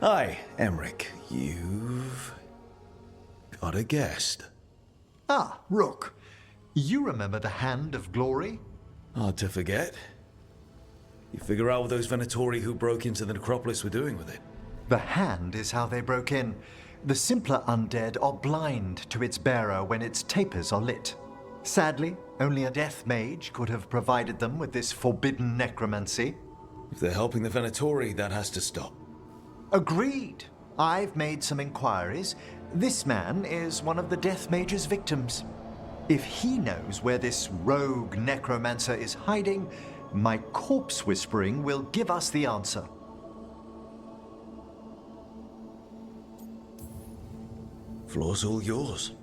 Hi, Emric. You've got a guest. Ah, Rook. You remember the Hand of Glory? Hard to forget. You figure out what those Venatori who broke into the necropolis were doing with it? The Hand is how they broke in. The simpler undead are blind to its bearer when its tapers are lit. Sadly, only a death mage could have provided them with this forbidden necromancy. If they're helping the Venatori, that has to stop. Agreed. I've made some inquiries. This man is one of the death mage's victims. If he knows where this rogue necromancer is hiding, my corpse whispering will give us the answer. Floor's all yours.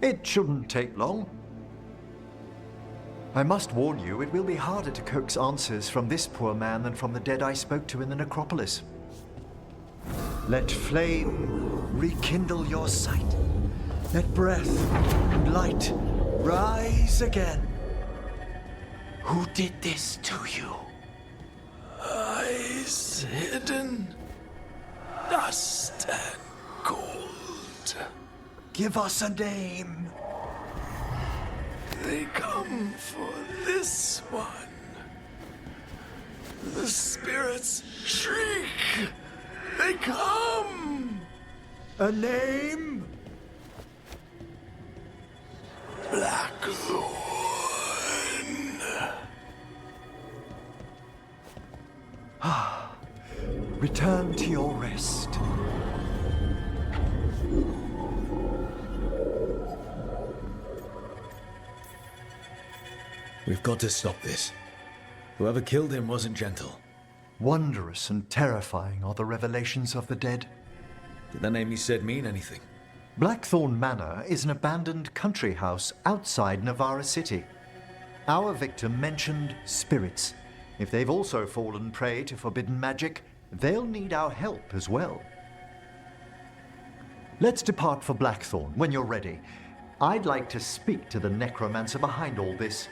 It shouldn't take long. I must warn you, it will be harder to coax answers from this poor man than from the dead I spoke to in the necropolis. Let flame rekindle your sight. Let breath and light rise again. Who did this to you? Eyes hidden, dust and gold. Give us a name. They come for this one. The spirits shriek. They come. A name? Blackthorn. Return to your rest. We've got to stop this. Whoever killed him wasn't gentle. Wondrous and terrifying are the revelations of the dead. Did the name you said mean anything? Blackthorn Manor is an abandoned country house outside Navarra City. Our victim mentioned spirits. If they've also fallen prey to forbidden magic, they'll need our help as well. Let's depart for Blackthorn when you're ready. I'd like to speak to the necromancer behind all this.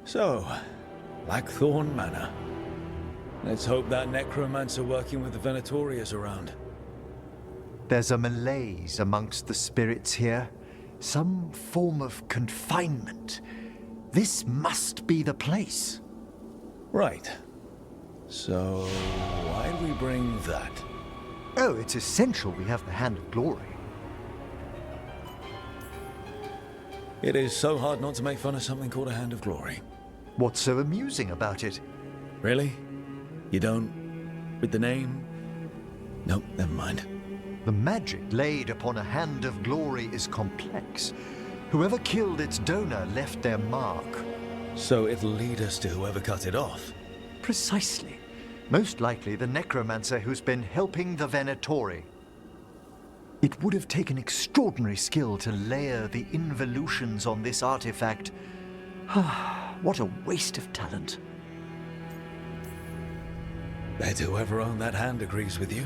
So, Blackthorn Manor. Let's hope that necromancer working with the Venatori is around. There's a malaise amongst the spirits here. Some form of confinement. This must be the place. Right. So, why'd we bring that? Oh, it's essential we have the Hand of Glory. It is so hard not to make fun of something called a Hand of Glory. What's so amusing about it? Really? You don't? With the name? Nope, never mind. The magic laid upon a Hand of Glory is complex. Whoever killed its donor left their mark. So it'll lead us to whoever cut it off? Precisely. Most likely the necromancer who's been helping the Venatori. It would have taken extraordinary skill to layer the involutions on this artifact. What a waste of talent. Bet whoever owned that hand agrees with you.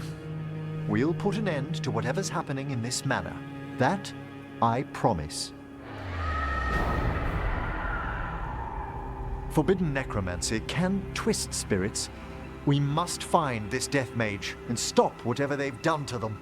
We'll put an end to whatever's happening in this manor. That I promise. Forbidden necromancy can twist spirits, We must find this death mage and stop whatever they've done to them.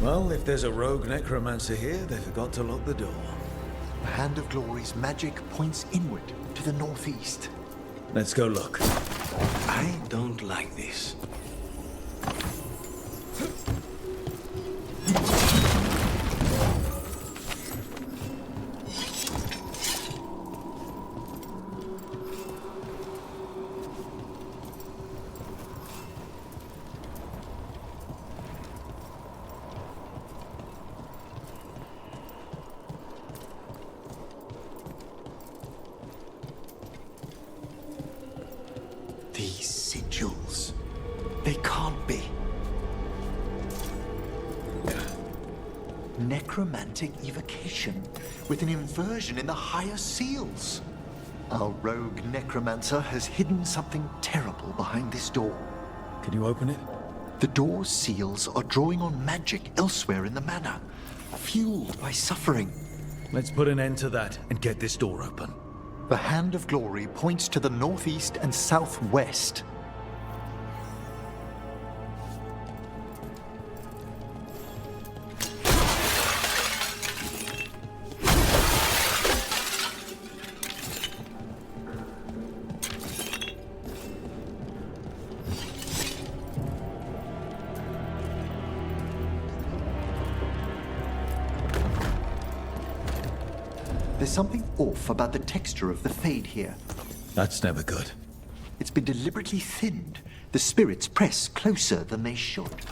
Well, if there's a rogue necromancer here, they forgot to lock the door. The Hand of Glory's magic points inward to the northeast. Let's go look. I don't like this. These sigils. They can't be. Necromantic evocation with an inversion in the higher seals. Our rogue necromancer has hidden something terrible behind this door. Can you open it? The door's seals are drawing on magic elsewhere in the manor, fueled by suffering. Let's put an end to that and get this door open. The Hand of Glory points to the northeast and southwest. There's something off about the texture of the fade here. That's never good. It's been deliberately thinned. The spirits press closer than they should.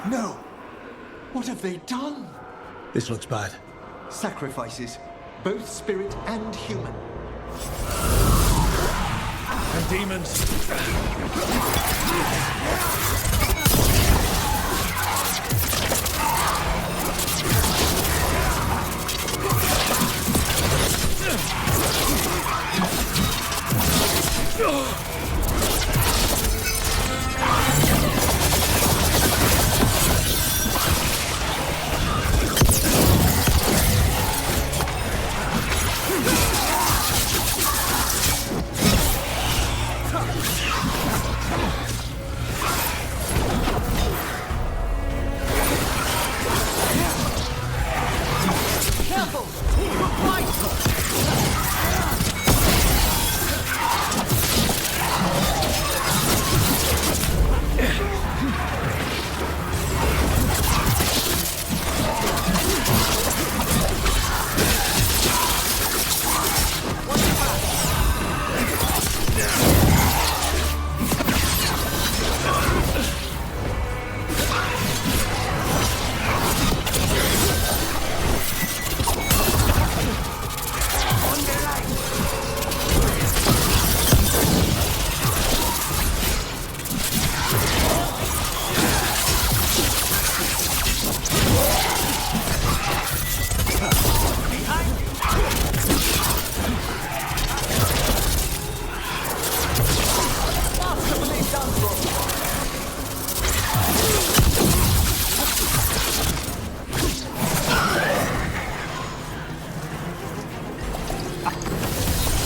No! What have they done? This looks bad. Sacrifices, both spirit and human. And demons.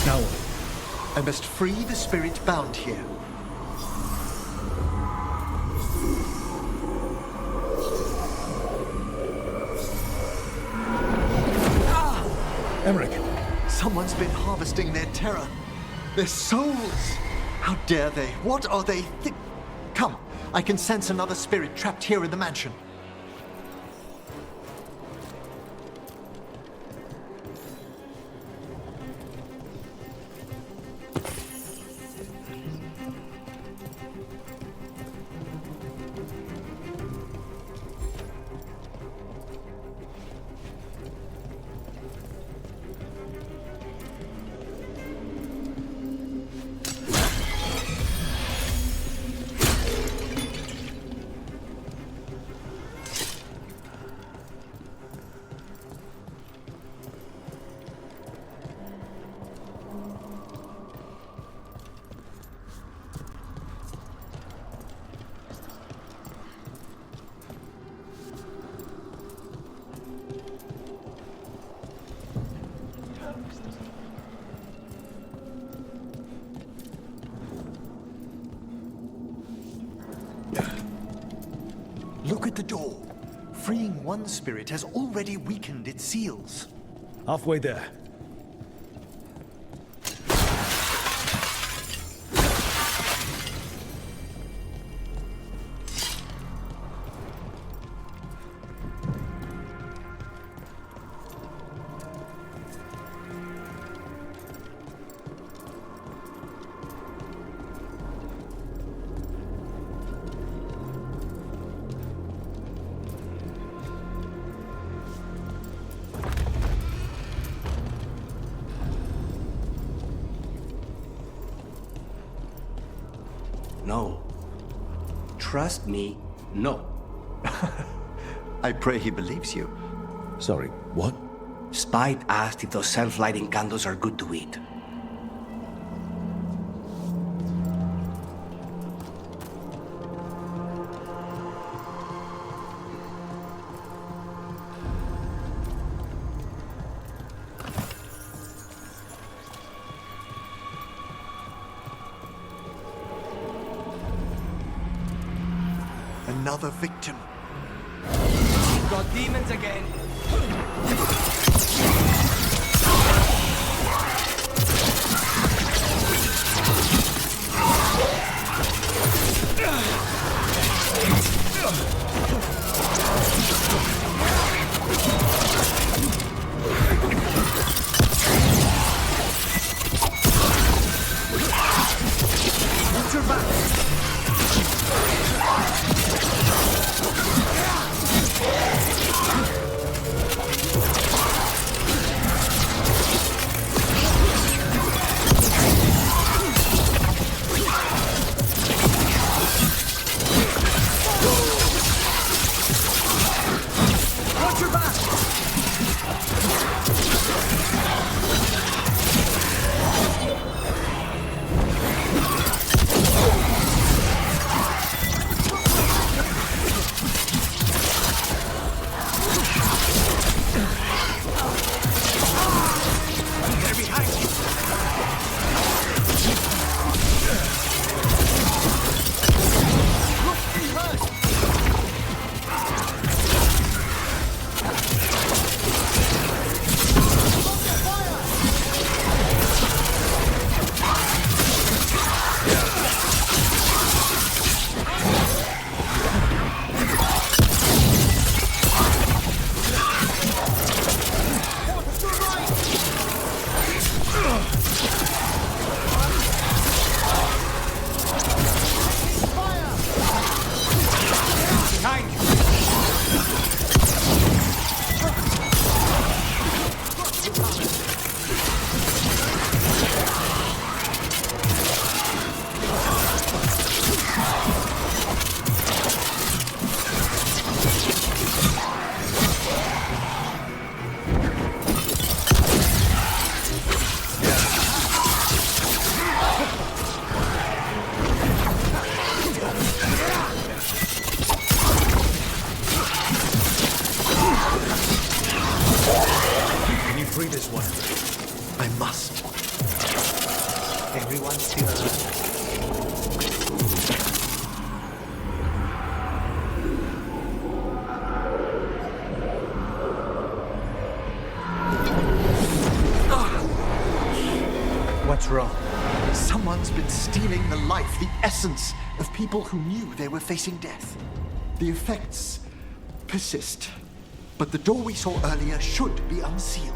Now, I must free the spirit bound here. Emmerich, Someone's been harvesting their terror. Their souls! How dare they? What are they Come, I can sense another spirit trapped here in the mansion. Look at the door. Freeing one spirit has already weakened its seals. halfway there. No. Trust me, no. I pray he believes you. Sorry, what? Spite asked if those self-lighting candles are good to eat. Another victim. Got demons again. Watch your back. the essence of people who knew they were facing death. The effects persist, but the door we saw earlier should be unsealed.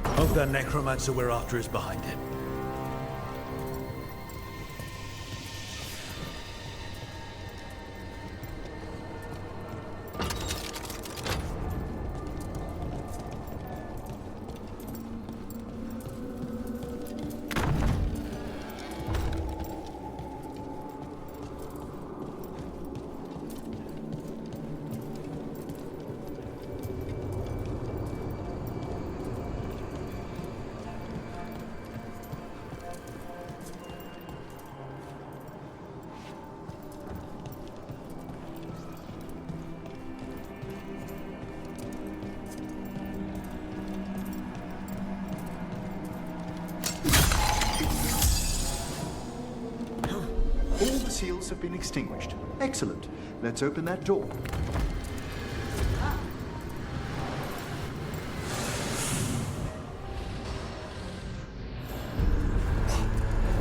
Hope that necromancer we're after is behind it. All the seals have been extinguished. Excellent. Let's open that door.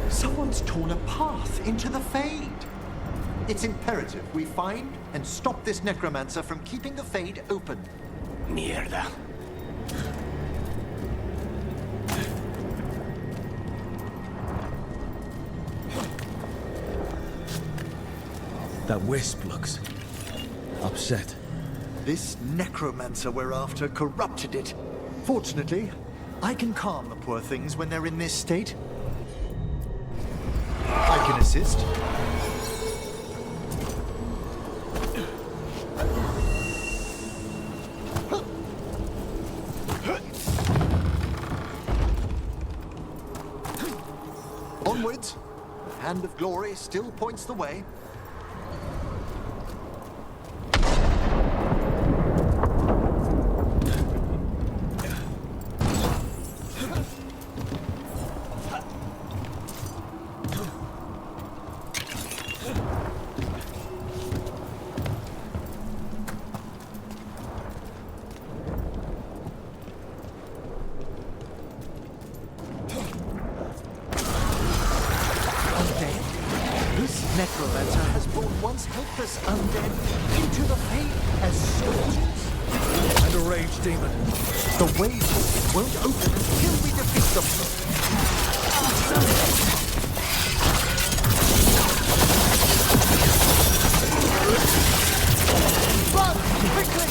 Someone's torn a path into the Fade. It's imperative we find and stop this necromancer from keeping the Fade open. Mierda. That wisp looks upset. This necromancer we're after corrupted it. Fortunately, I can calm the poor things when they're in this state. I can assist. Onwards. The hand of glory still points the way. Necromancer has brought once helpless undead into the Fade as soldiers. And a rage demon. The way won't open until we defeat them. Run! Quickly!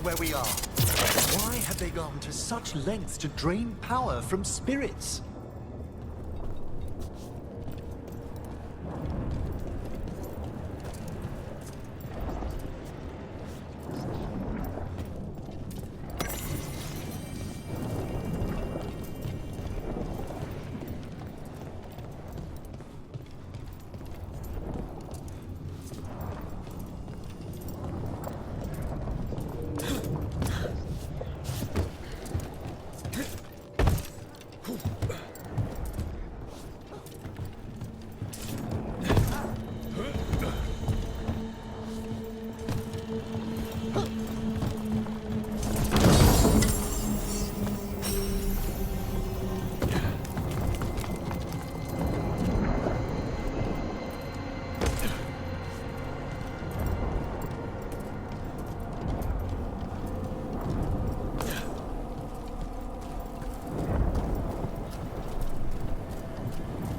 Where we are. Why have they gone to such lengths to drain power from spirits?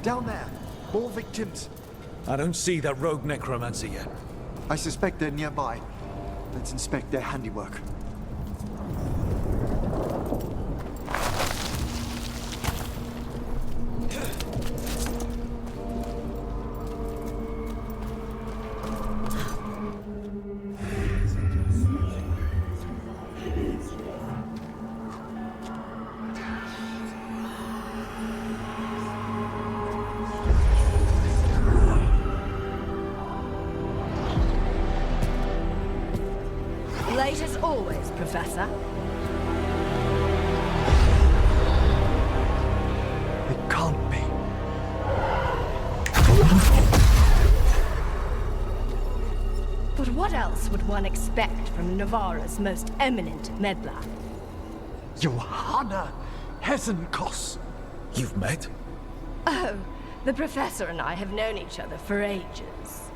Down there, more victims. I don't see that rogue necromancer yet. I suspect they're nearby. Let's inspect their handiwork. Late as always, Professor. It can't be. But what else would one expect from Navarra's most eminent meddler? Johanna Hesenkos. You've met? Oh, the Professor and I have known each other for ages.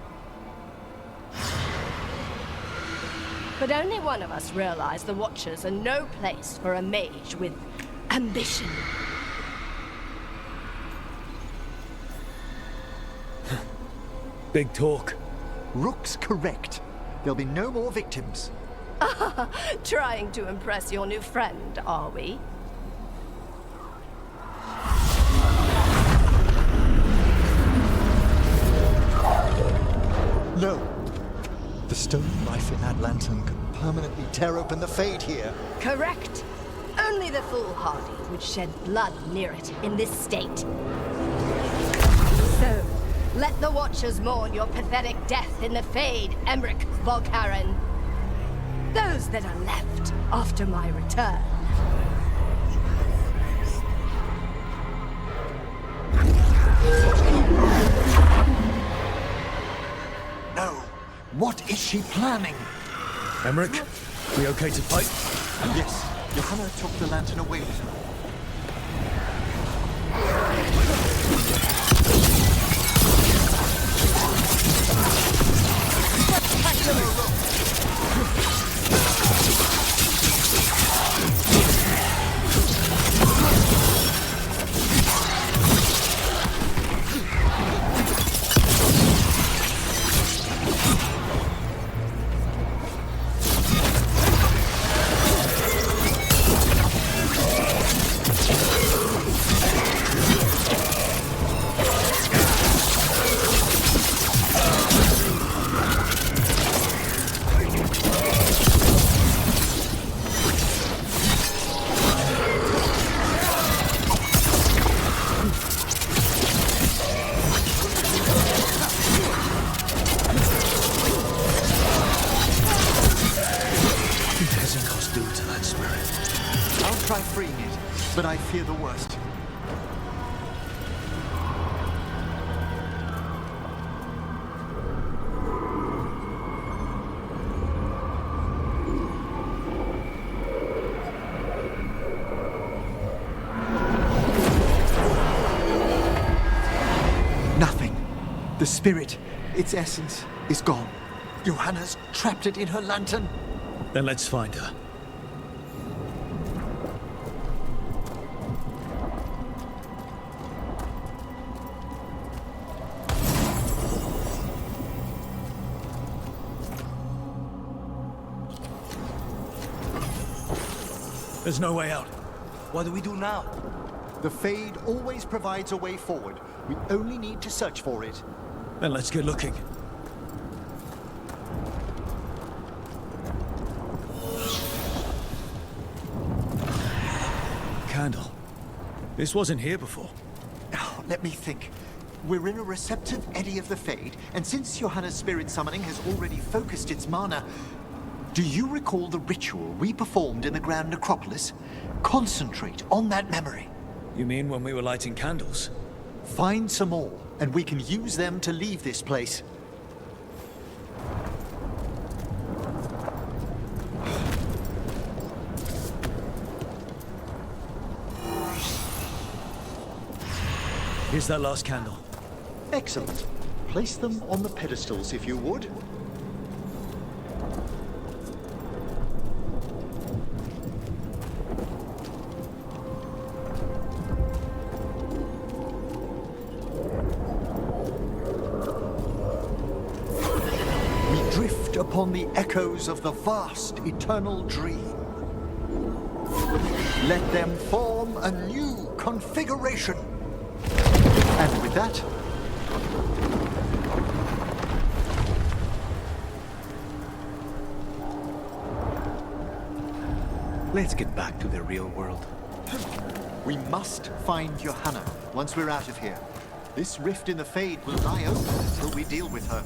But only one of us realized the Watchers are no place for a mage with ambition. Big talk. Rook's correct. There'll be no more victims. Trying to impress your new friend, are we? No. The stone knife in that lantern could permanently tear open the Fade here. Correct. Only the foolhardy would shed blood near it in this state. So, let the Watchers mourn your pathetic death in the Fade, Emric Volkaren. Those that are left after my return. No. What is she planning? Emric, we okay to fight? Yes. Johanna took the lantern away with her. Try freeing it, but I fear the worst. Nothing. The spirit, its essence, is gone. Johanna's trapped it in her lantern. Then let's find her. There's no way out. What do we do now? The Fade always provides a way forward. We only need to search for it. Then let's get looking. Candle. This wasn't here before. Oh, let me think. We're in a receptive eddy of the Fade, and since Johanna's spirit summoning has already focused its mana, do you recall the ritual we performed in the Grand Necropolis? Concentrate on that memory. You mean when we were lighting candles? Find some more, and we can use them to leave this place. Here's that last candle. Excellent. Place them on the pedestals, if you would. drift upon the echoes of the vast eternal dream. Let them form a new configuration. And with that, Let's get back to the real world. we must find Johanna once we're out of here. This rift in the Fade will lie open until we deal with her.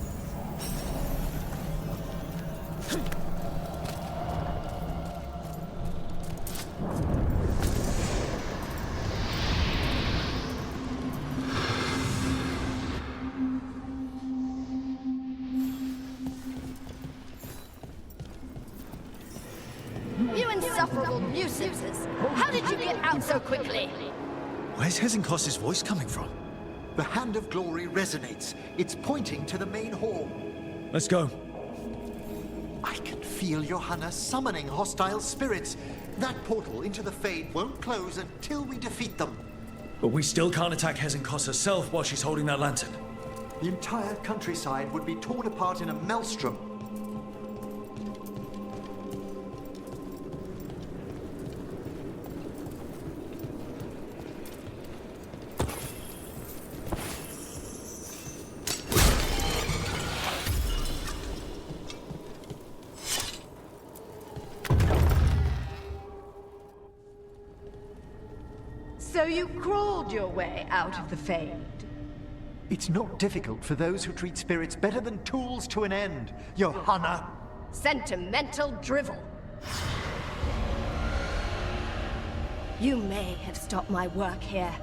You insufferable nuisances! How did you get out so quickly? Where's Hezenkos's voice coming from? The Hand of Glory resonates. It's pointing to the main hall. Let's go. I can feel Johanna summoning hostile spirits. That portal into the Fade won't close until we defeat them. But we still can't attack Hezenkos herself while she's holding that lantern. The entire countryside would be torn apart in a maelstrom. So you crawled your way out of the Fade? It's not difficult for those who treat spirits better than tools to an end, Johanna. Sentimental drivel. You may have stopped my work here,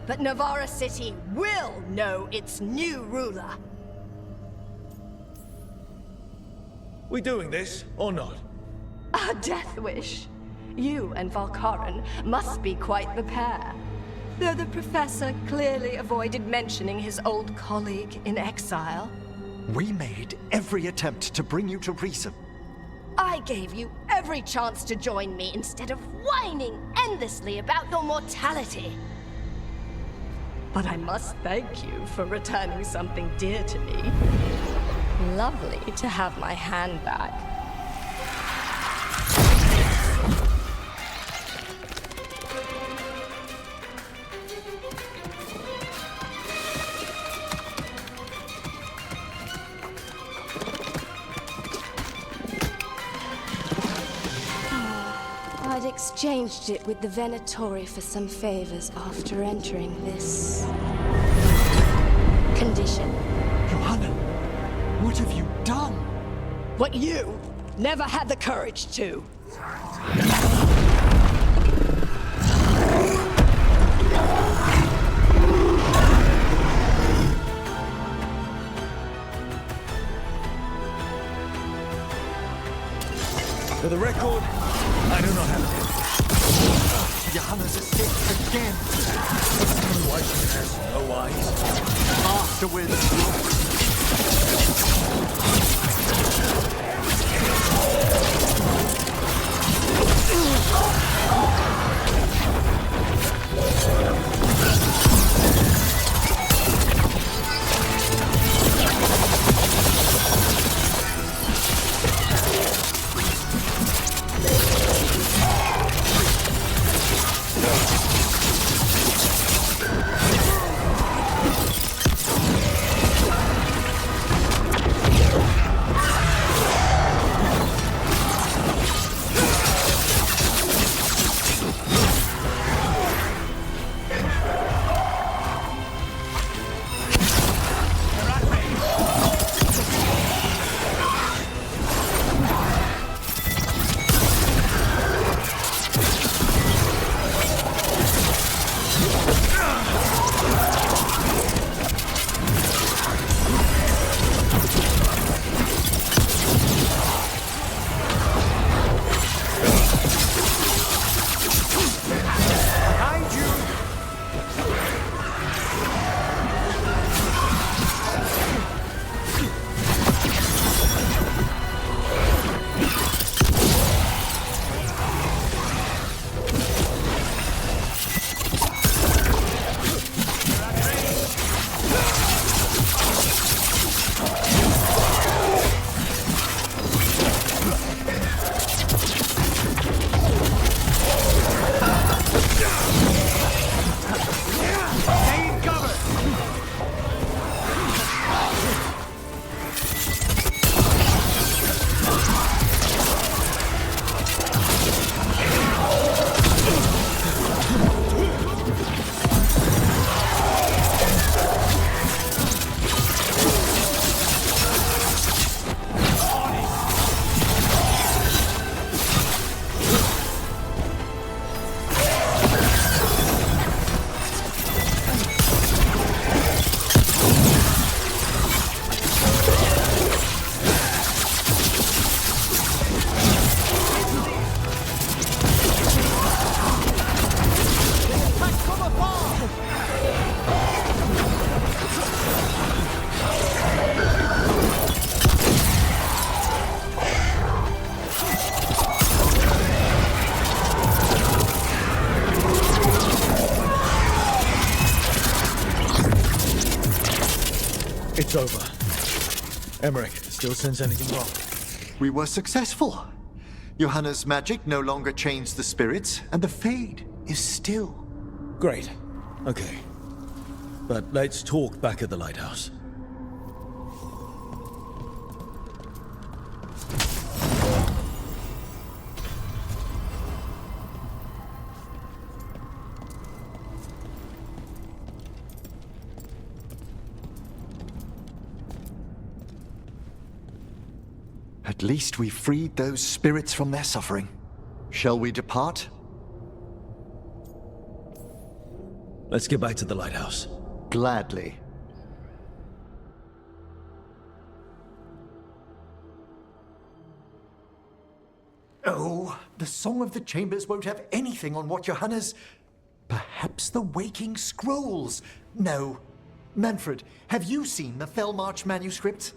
but Navarra City will know its new ruler. We doing this or not? A death wish. You and Valkaran must be quite the pair. Though the professor clearly avoided mentioning his old colleague in exile. We made every attempt to bring you to reason. I gave you every chance to join me instead of whining endlessly about your mortality. But I must thank you for returning something dear to me. Lovely to have my hand back. I'd exchanged it with the Venatori for some favors after entering this condition. Johanna, what have you done? What you never had the courage to. For the record, I do not have it. Johanna's escaped again. Why she has no eyes. Afterwards, It's over. Emmerich, still sense anything wrong? We were successful. Johanna's magic no longer changed the spirits, and the Fade is still. Great. Okay. But let's talk back at the lighthouse. At least we freed those spirits from their suffering. Shall we depart? Let's get back to the lighthouse. Gladly. Oh, the Song of the Chambers won't have anything on what Johanna's... Perhaps the Waking Scrolls? No. Manfred, have you seen the Fellmarch manuscripts?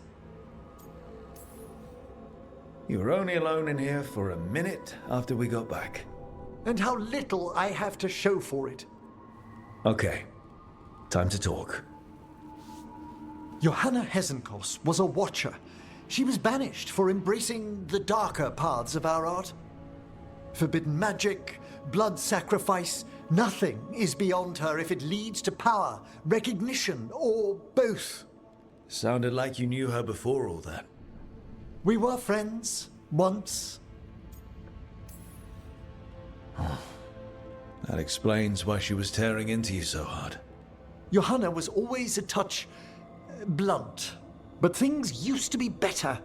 You were only alone in here for a minute after we got back. And how little I have to show for it. Okay. Time to talk. Johanna Hesenkos was a watcher. She was banished for embracing the darker paths of our art. Forbidden magic, blood sacrifice, nothing is beyond her if it leads to power, recognition, or both. Sounded like you knew her before all that. We were friends, once. That explains why she was tearing into you so hard. Johanna was always a touch blunt, but things used to be better.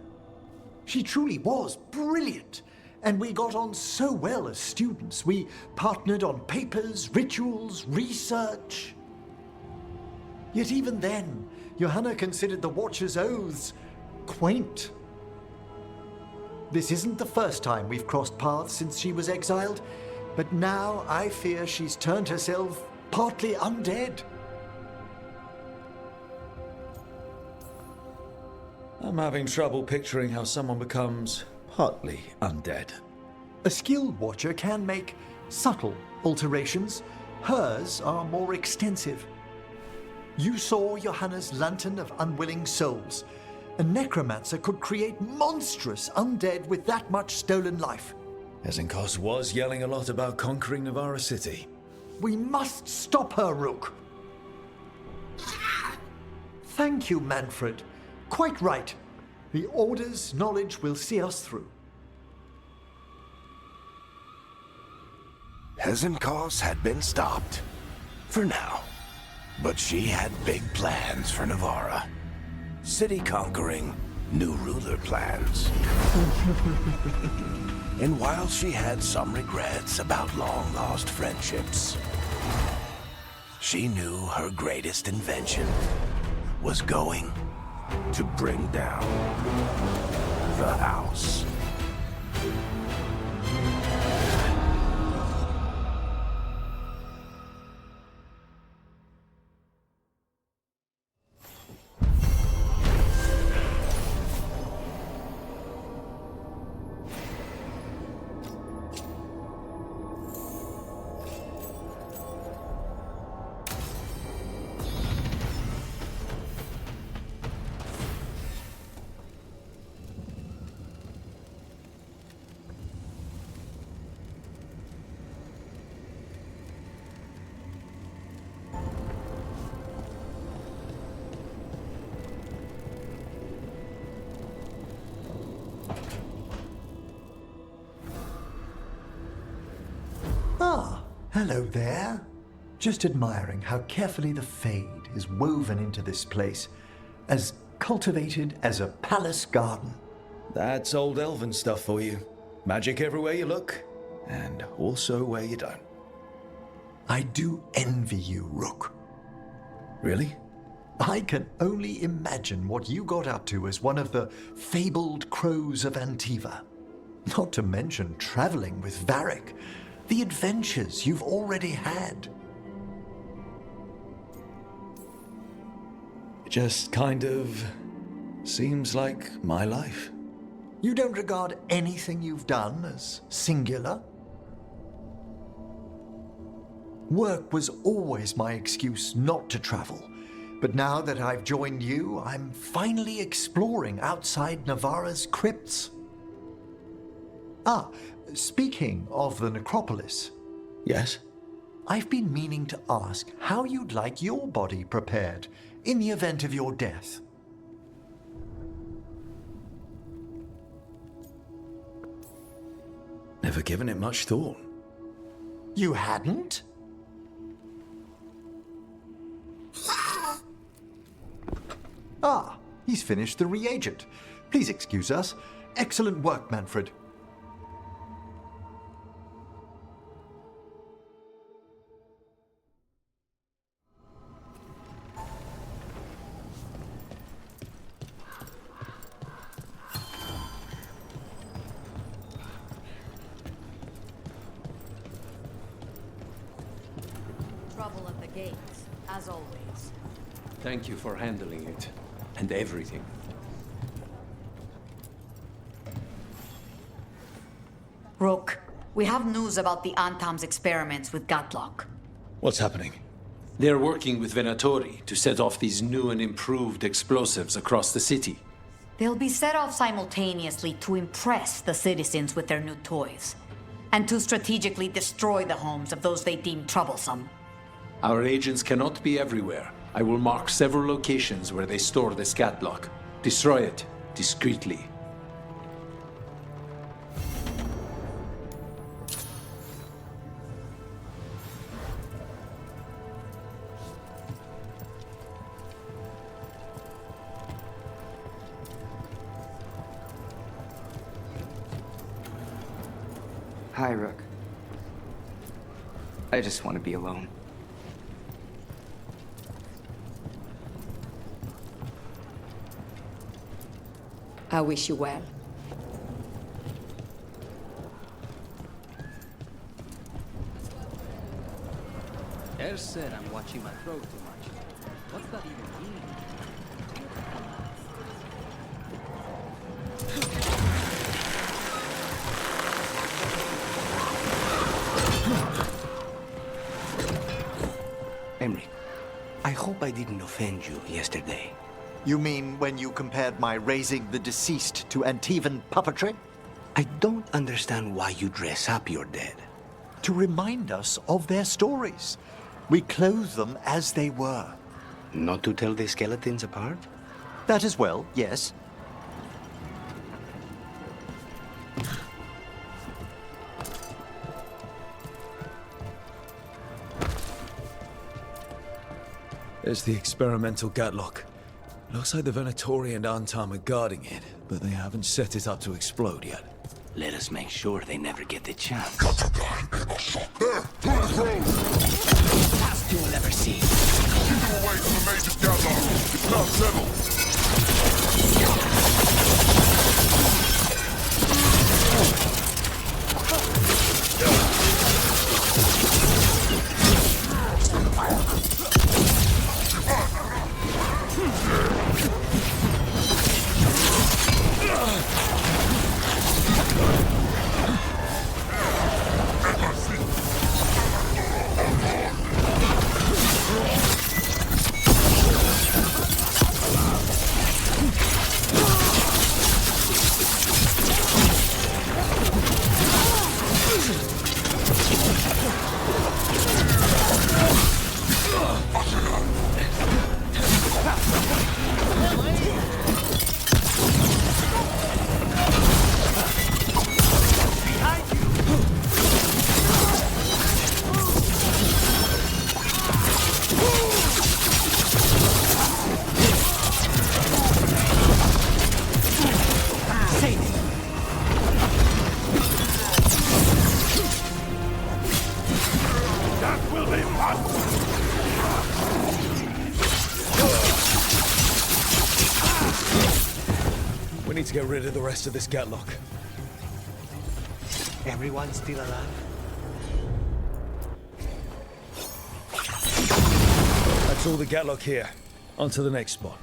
She truly was brilliant, and we got on so well as students. We partnered on papers, rituals, research. Yet even then, Johanna considered the Watcher's oaths quaint. This isn't the first time we've crossed paths since she was exiled, but now I fear she's turned herself partly undead. I'm having trouble picturing how someone becomes partly undead. A skilled Watcher can make subtle alterations. Hers are more extensive. You saw Johanna's Lantern of Unwilling Souls. A necromancer could create monstrous undead with that much stolen life. Hesenkos was yelling a lot about conquering Navarra City. We must stop her, Rook. Thank you, Manfred. Quite right. The Order's knowledge will see us through. Hesenkos had been stopped. For now. But she had big plans for Navarra. City conquering, new ruler plans. And while she had some regrets about long-lost friendships, she knew her greatest invention was going to bring down the house. Ah, hello there. Just admiring how carefully the Fade is woven into this place, as cultivated as a palace garden. That's old elven stuff for you. Magic everywhere you look, and also where you don't. I do envy you, Rook. Really? I can only imagine what you got up to as one of the fabled crows of Antiva. Not to mention traveling with Varric. The adventures you've already had. It just kind of seems like my life. You don't regard anything you've done as singular? Work was always my excuse not to travel, But now that I've joined you, I'm finally exploring outside Navarra's crypts. Ah, speaking of the necropolis, Yes? I've been meaning to ask how you'd like your body prepared in the event of your death. Never given it much thought. You hadn't? Ah, he's finished the reagent. Please excuse us. Excellent work, Manfred. Trouble at the gates, as always. Thank you for handling it. And everything. Rook, we have news about the Antam's experiments with Gatlock. What's happening? They're working with Venatori to set off these new and improved explosives across the city. They'll be set off simultaneously to impress the citizens with their new toys, and to strategically destroy the homes of those they deem troublesome. Our agents cannot be everywhere. I will mark several locations where they store this Gatlock. Destroy it discreetly. Hi, Rook. I just want to be alone. I wish you well. Air said I'm watching my throat too much. What's that even mean? Emery, I hope I didn't offend you yesterday. You mean when you compared my raising the deceased to Antivan puppetry? I don't understand why you dress up your dead. To remind us of their stories. We clothe them as they were. Not to tell the skeletons apart? That as well, yes. There's the experimental Gatlock. Looks like the Venatori and Antam are guarding it, but they haven't set it up to explode yet. Let us make sure they never get the chance. Last you'll ever see. Keep away from the major Gatlock. It's not settled. We need to get rid of the rest of this Gatlock. Everyone's still alive? That's all the Gatlock here. On to the next spot.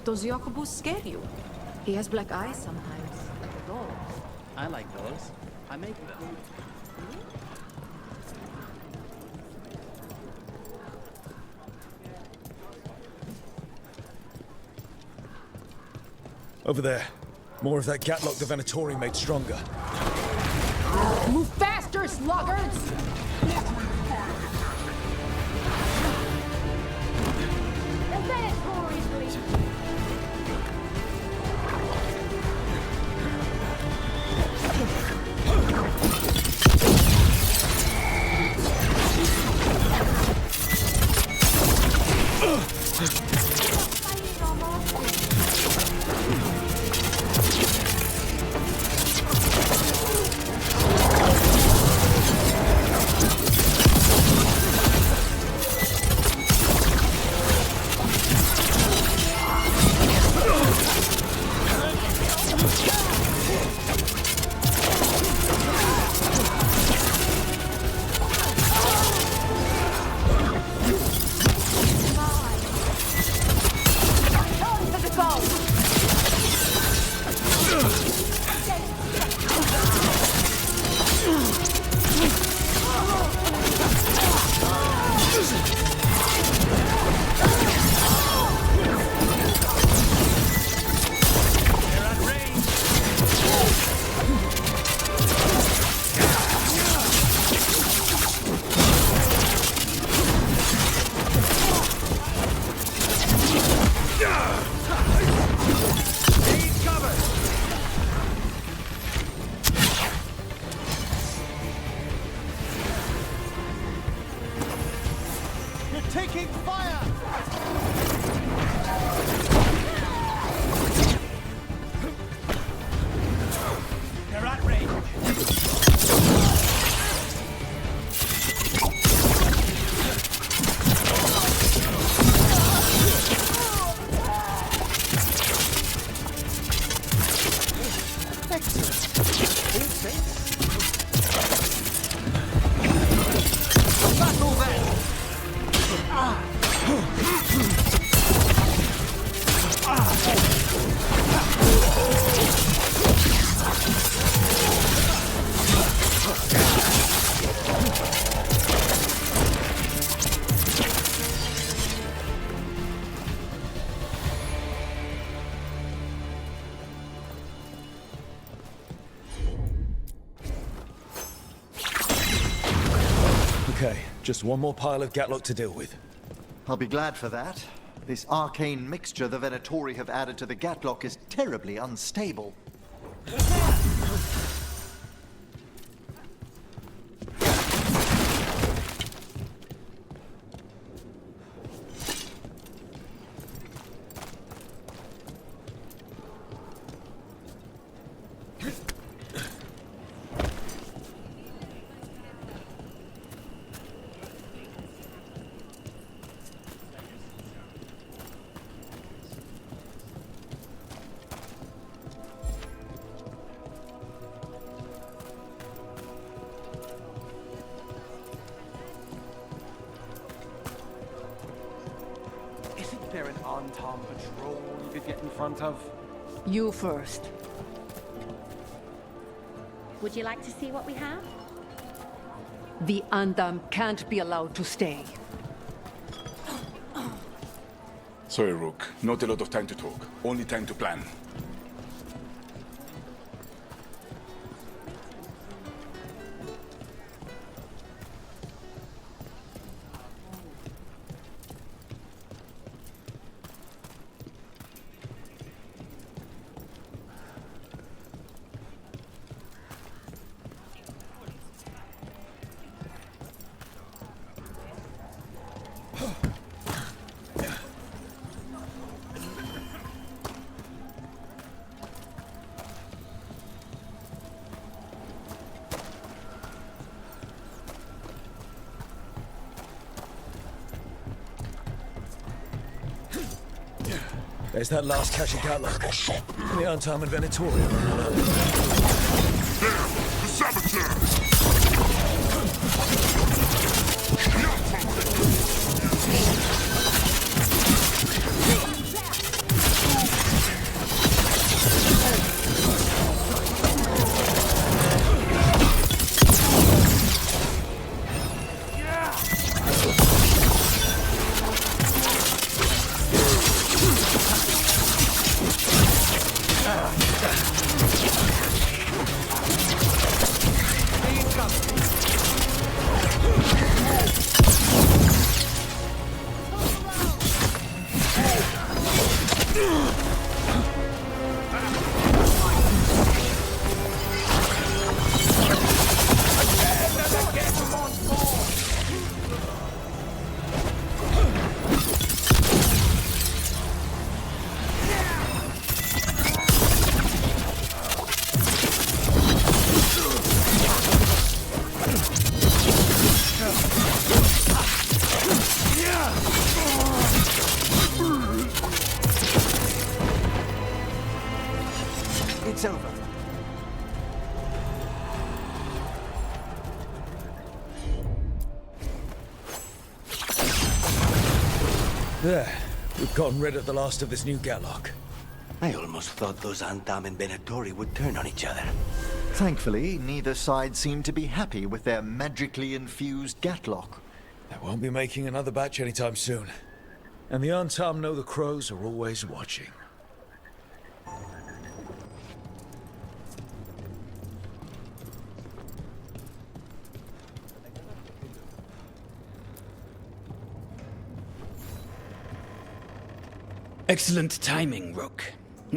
Does Jakobus scare you? He has black eyes sometimes. Dolls. I like dolls. I make them. Over there. More of that Gatlock the Venatori made stronger. Move faster, sluggards! Okay, just one more pile of Gatlock to deal with. I'll be glad for that. This arcane mixture the Venatori have added to the Gatlock is terribly unstable. Isn't there an Antam patrol you could get in front of? You first. Would you like to see what we have? The Andam can't be allowed to stay. Sorry, Rook. Not a lot of time to talk. Only time to plan. There's that last cache of Gatlock. The Antam and Venatori. There! The saboteurs! There. We've gotten rid of the last of this new Gatlock. I almost thought those Antam and Venatori would turn on each other. Thankfully, neither side seemed to be happy with their magically infused Gatlock. They won't be making another batch anytime soon. And the Antam know the crows are always watching. Excellent timing, Rook.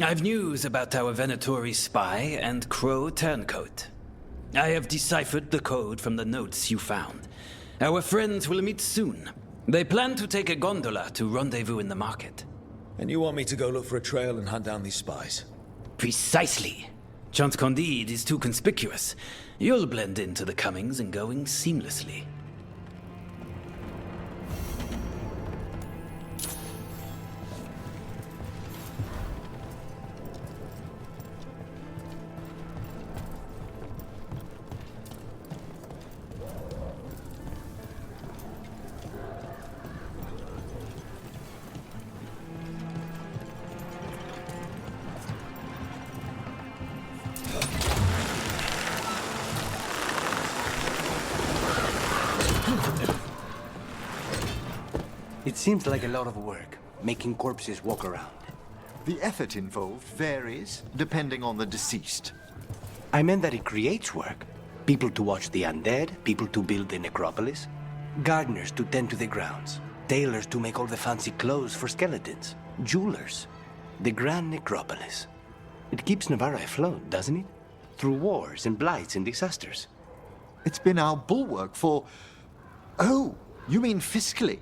I've news about our Venatori spy and Crow turncoat. I have deciphered the code from the notes you found. Our friends will meet soon. They plan to take a gondola to rendezvous in the market. And you want me to go look for a trail and hunt down these spies? Precisely. Chance Candide is too conspicuous. You'll blend into the comings and goings seamlessly. It seems like a lot of work, making corpses walk around. The effort involved varies, depending on the deceased. I meant that it creates work. People to watch the undead, people to build the necropolis, gardeners to tend to the grounds, tailors to make all the fancy clothes for skeletons, jewelers. The grand necropolis. It keeps Navarra afloat, doesn't it? Through wars and blights and disasters. It's been our bulwark for... Oh, you mean fiscally?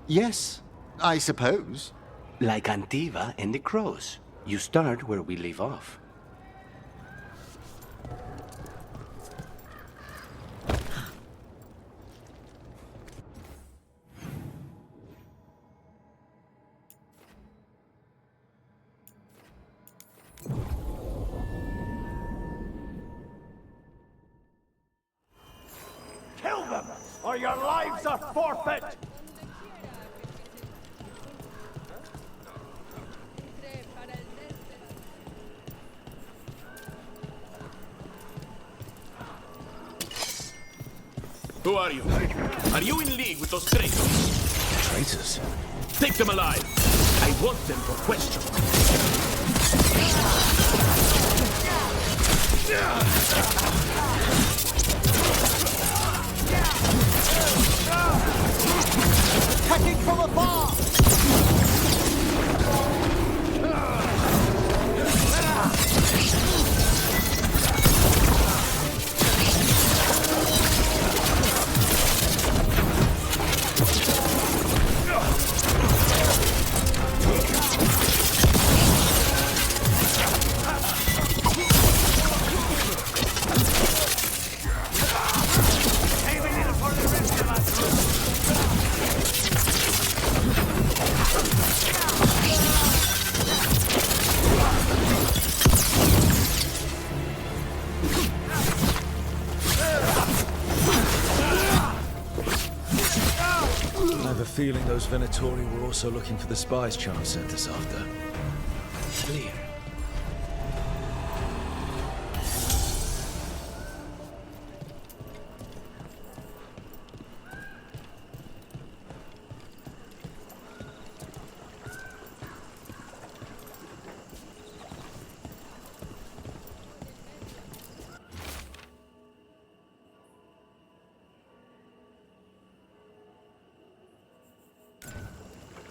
Yes, I suppose. Like Antiva and the crows. You start where we leave off. Kill them, or your lives are forfeit! Who are you? Are you in league with those traitors? Traitors? Take them alive! I want them for question. Attacking from afar! Feeling those Venatori were also looking for the spies Chance sent us after. Clear.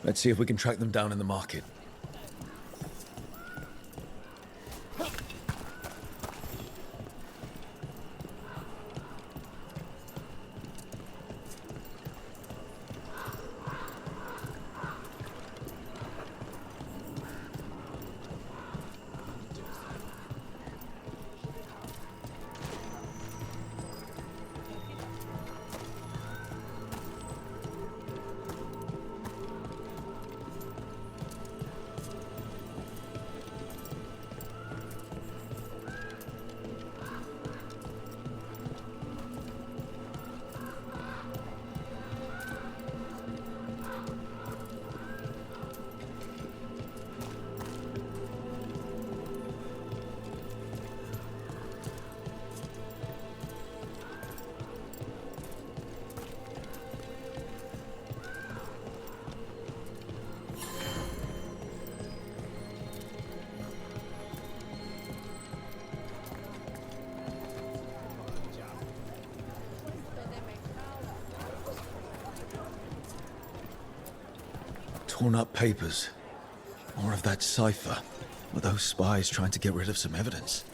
Let's see if we can track them down in the market. Torn up papers. More of that cipher. Were those spies trying to get rid of some evidence?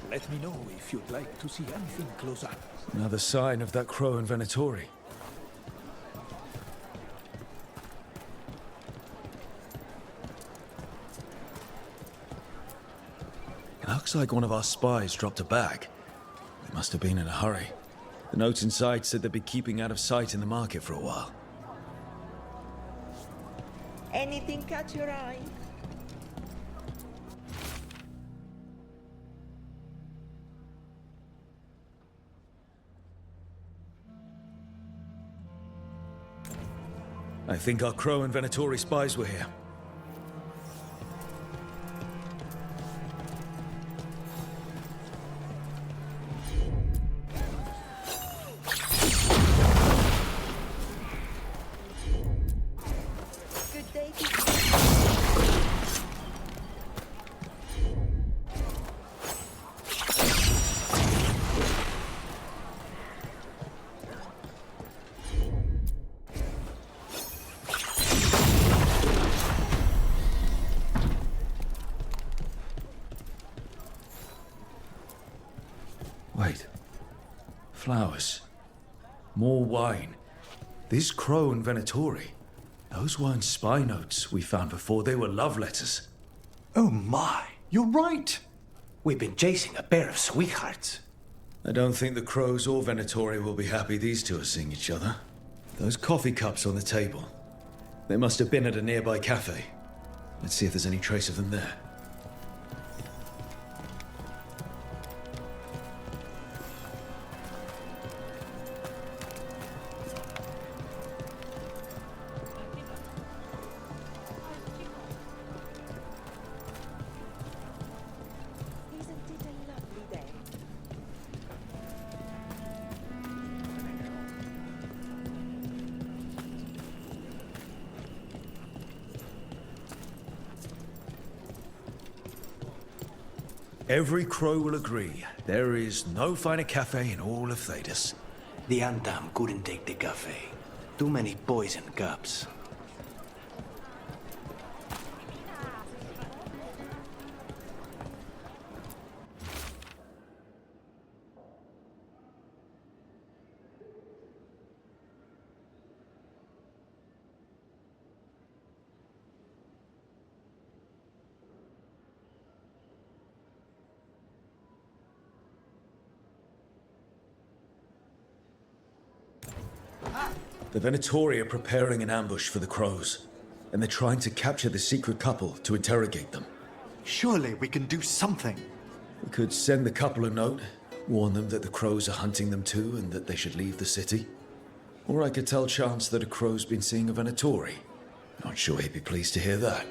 Let me know if you'd like to see anything close up. Another sign of that crow in Venatori. Looks like one of our spies dropped a bag. They must have been in a hurry. The notes inside said they'd be keeping out of sight in the market for a while. Anything catch your eye? I think our Crow and Venatori spies were here. Good day. Wait. Flowers. More wine. This Crow and Venatori. Those weren't spy notes we found before, they were love letters. Oh my, you're right. We've been chasing a pair of sweethearts. I don't think the Crows or Venatori will be happy these two are seeing each other. Those coffee cups on the table. They must have been at a nearby cafe. Let's see if there's any trace of them there. Isn't it a lovely day? Every Crow will agree, there is no finer cafe in all of Thedas. The Antam couldn't take the cafe. Too many poison cups. The Venatori are preparing an ambush for the Crows, and they're trying to capture the secret couple to interrogate them. Surely we can do something. We could send the couple a note, warn them that the Crows are hunting them too and that they should leave the city. Or I could tell Chance that a Crow's been seeing a Venatori. Not sure he'd be pleased to hear that.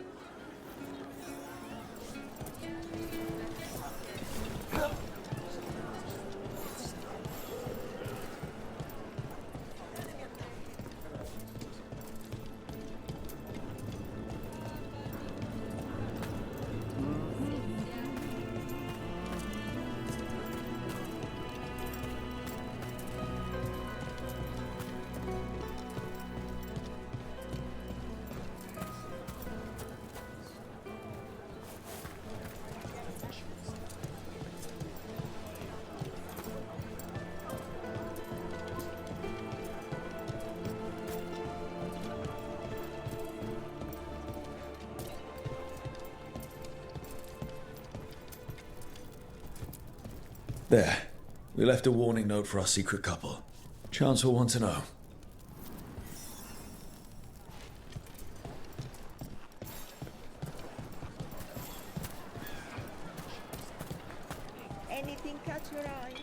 There. We left a warning note for our secret couple. Chance will want to know. Anything catch your eye?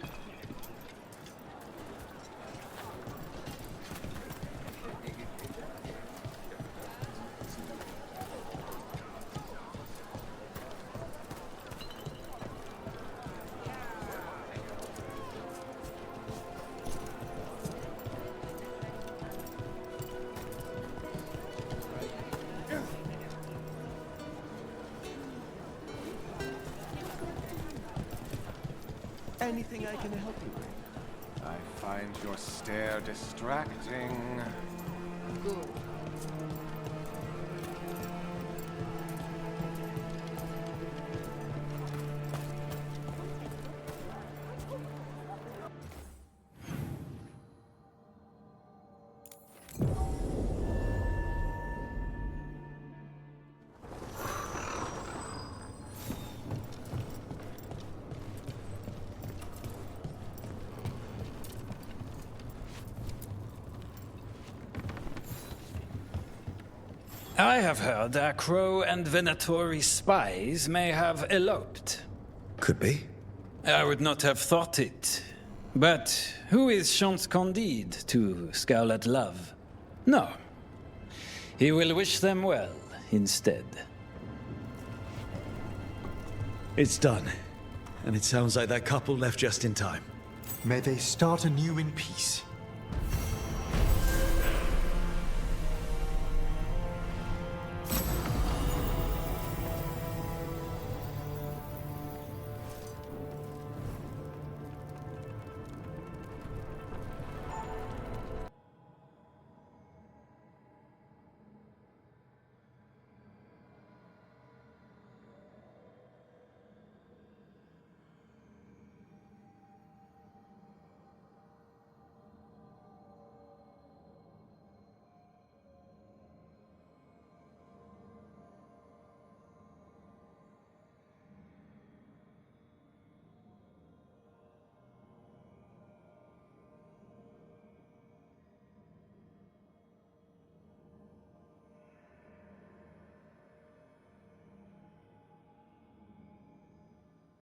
Anything I can help you with? I find your stare distracting. Good. I have heard that Crow and Venatori spies may have eloped. Could be. I would not have thought it. But who is Chance Candide to scowl at love? No. He will wish them well instead. It's done. And it sounds like that couple left just in time. May they start anew in peace.